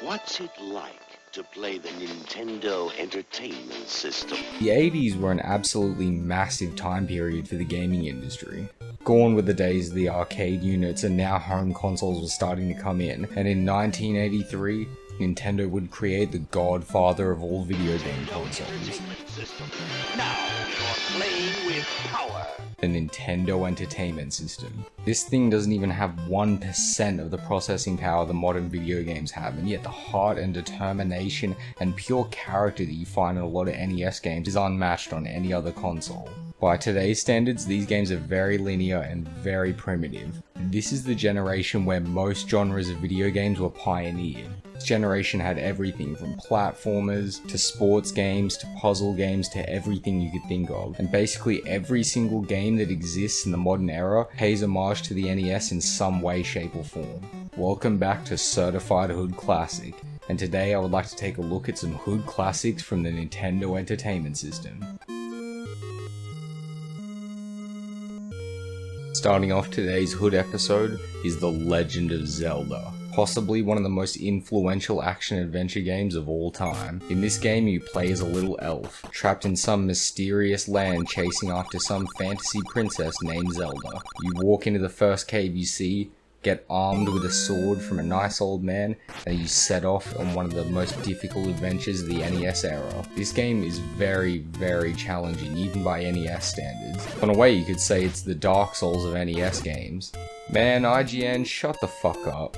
What's it like to play the Nintendo Entertainment System? The 80s were an absolutely massive time period for the gaming industry. Gone were the days of the arcade units, and now home consoles were starting to come in, and in 1983, Nintendo would create the godfather of all video game consoles. Now you're playing with power. The Nintendo Entertainment System. This thing doesn't even have 1% of the processing power the modern video games have, and yet the heart and determination and pure character that you find in a lot of NES games is unmatched on any other console. By today's standards, these games are very linear and very primitive. This is the generation where most genres of video games were pioneered. This generation had everything from platformers, to sports games, to puzzle games, to everything you could think of. And basically every single game that exists in the modern era pays homage to the NES in some way, shape or form. Welcome back to Certified Hood Classic, and today I would like to take a look at some Hood classics from the Nintendo Entertainment System. Starting off today's Hood episode is The Legend of Zelda. Possibly one of the most influential action-adventure games of all time. In this game you play as a little elf, trapped in some mysterious land chasing after some fantasy princess named Zelda. You walk into the first cave you see, get armed with a sword from a nice old man, and you set off on one of the most difficult adventures of the NES era. This game is very, very challenging, even by NES standards. In a way you could say it's the Dark Souls of NES games. Man, IGN, shut the fuck up.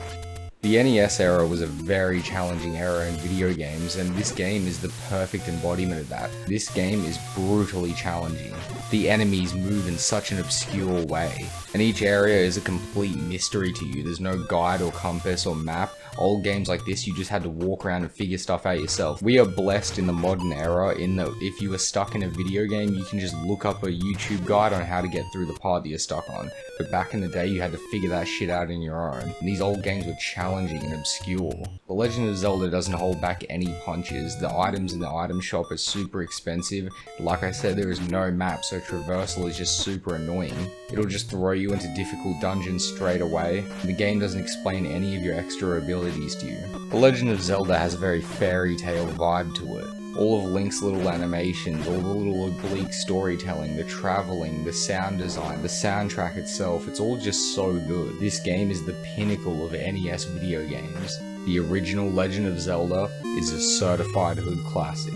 The NES era was a very challenging era in video games, and this game is the perfect embodiment of that. This game is brutally challenging. The enemies move in such an obscure way, and each area is a complete mystery to you. There's no guide or compass or map. Old games like this, you just had to walk around and figure stuff out yourself. We are blessed in the modern era in that if you were stuck in a video game, you can just look up a YouTube guide on how to get through the part that you're stuck on. But back in the day, you had to figure that shit out on your own. And these old games were challenging and obscure. The Legend of Zelda doesn't hold back any punches. The items in the item shop are super expensive. Like I said, there is no map, so traversal is just super annoying. It'll just throw you into difficult dungeons straight away. And the game doesn't explain any of your extra abilities to you. The Legend of Zelda has a very fairy tale vibe to it. All of Link's little animations, all the little oblique storytelling, the traveling, the sound design, the soundtrack itself, it's all just so good. This game is the pinnacle of NES video games. The original Legend of Zelda is a certified Hood classic.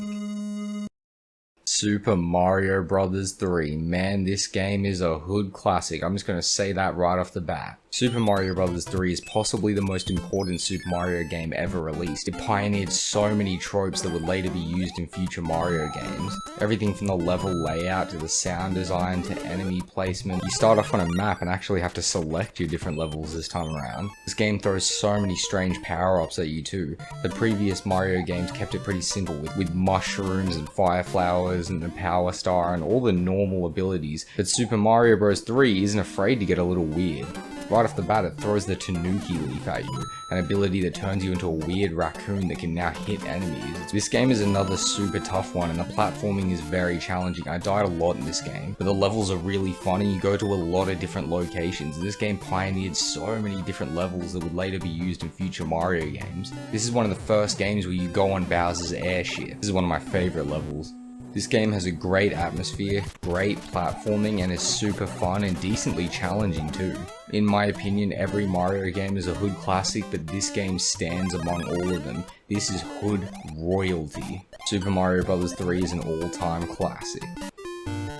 Super Mario Bros. 3. Man, this game is a Hood classic. I'm just gonna say that right off the bat. Super Mario Bros. 3 is possibly the most important Super Mario game ever released. It pioneered so many tropes that would later be used in future Mario games. Everything from the level layout to the sound design to enemy placement. You start off on a map and actually have to select your different levels this time around. This game throws so many strange power-ups at you too. The previous Mario games kept it pretty simple with mushrooms and fire flowers and the power star and all the normal abilities. But Super Mario Bros. 3 isn't afraid to get a little weird. Right off the bat, it throws the Tanuki Leaf at you, an ability that turns you into a weird raccoon that can now hit enemies. This game is another super tough one, and the platforming is very challenging. I died a lot in this game, but the levels are really fun and you go to a lot of different locations. This game pioneered so many different levels that would later be used in future Mario games. This is one of the first games where you go on Bowser's airship. This is one of my favorite levels. This game has a great atmosphere, great platforming, and is super fun and decently challenging too. In my opinion, every Mario game is a Hood classic, but this game stands among all of them. This is Hood royalty. Super Mario Bros. 3 is an all-time classic.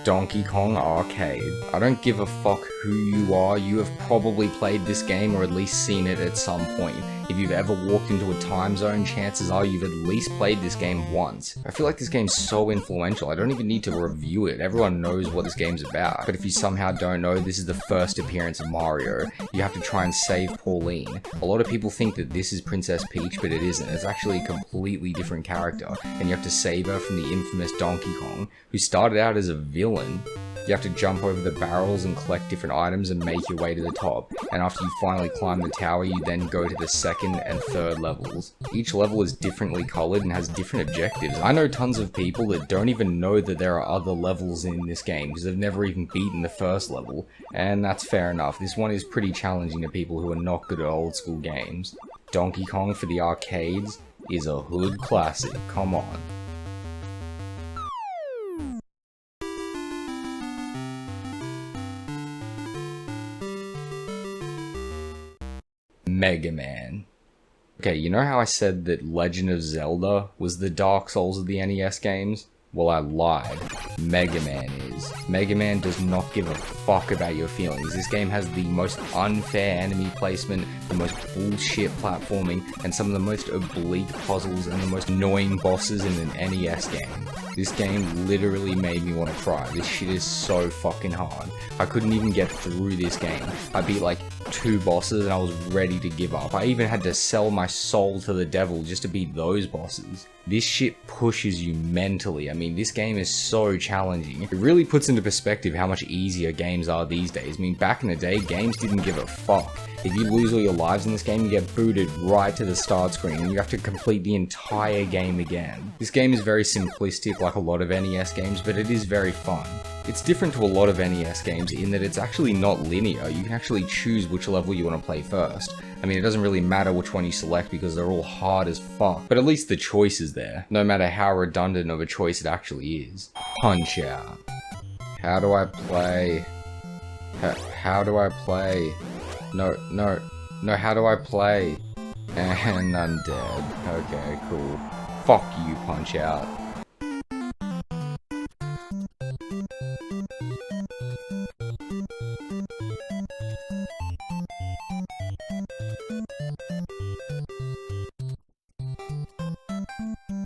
Donkey Kong Arcade. I don't give a fuck who you are, you have probably played this game or at least seen it at some point. If you've ever walked into a time zone, chances are you've at least played this game once. I feel like this game's so influential, I don't even need to review it. Everyone knows what this game's about. But if you somehow don't know, this is the first appearance of Mario. You have to try and save Pauline. A lot of people think that this is Princess Peach, but it isn't. It's actually a completely different character, and you have to save her from the infamous Donkey Kong, who started out as a villain. You have to jump over the barrels and collect different items and make your way to the top. And after you finally climb the tower, you then go to the second and third levels. Each level is differently colored and has different objectives. I know tons of people that don't even know that there are other levels in this game because they've never even beaten the first level. And that's fair enough. This one is pretty challenging to people who are not good at old school games. Donkey Kong for the arcades is a hood classic, come on. Mega Man. Okay, you know how I said that Legend of Zelda was the Dark Souls of the NES games? Well, I lied. Mega Man is. Mega Man does not give a fuck about your feelings. This game has the most unfair enemy placement, the most bullshit platforming, and some of the most oblique puzzles and the most annoying bosses in an NES game. This game literally made me want to cry. This shit is so fucking hard. I couldn't even get through this game. I beat like 2 bosses and I was ready to give up. I even had to sell my soul to the devil just to beat those bosses. This shit pushes you mentally. I mean, this game is so challenging. It really puts into perspective how much easier games are these days. I mean, back in the day, games didn't give a fuck. If you lose all your lives in this game, you get booted right to the start screen and you have to complete the entire game again. This game is very simplistic like a lot of NES games, but it is very fun. It's different to a lot of NES games in that it's actually not linear. You can actually choose which level you want to play first. I mean, it doesn't really matter which one you select because they're all hard as fuck, but at least the choice is there, no matter how redundant of a choice it actually is. Punch Out. How do I play? How do I play? No, how do I play? And I'm dead. Okay, cool. Fuck you, Punch Out.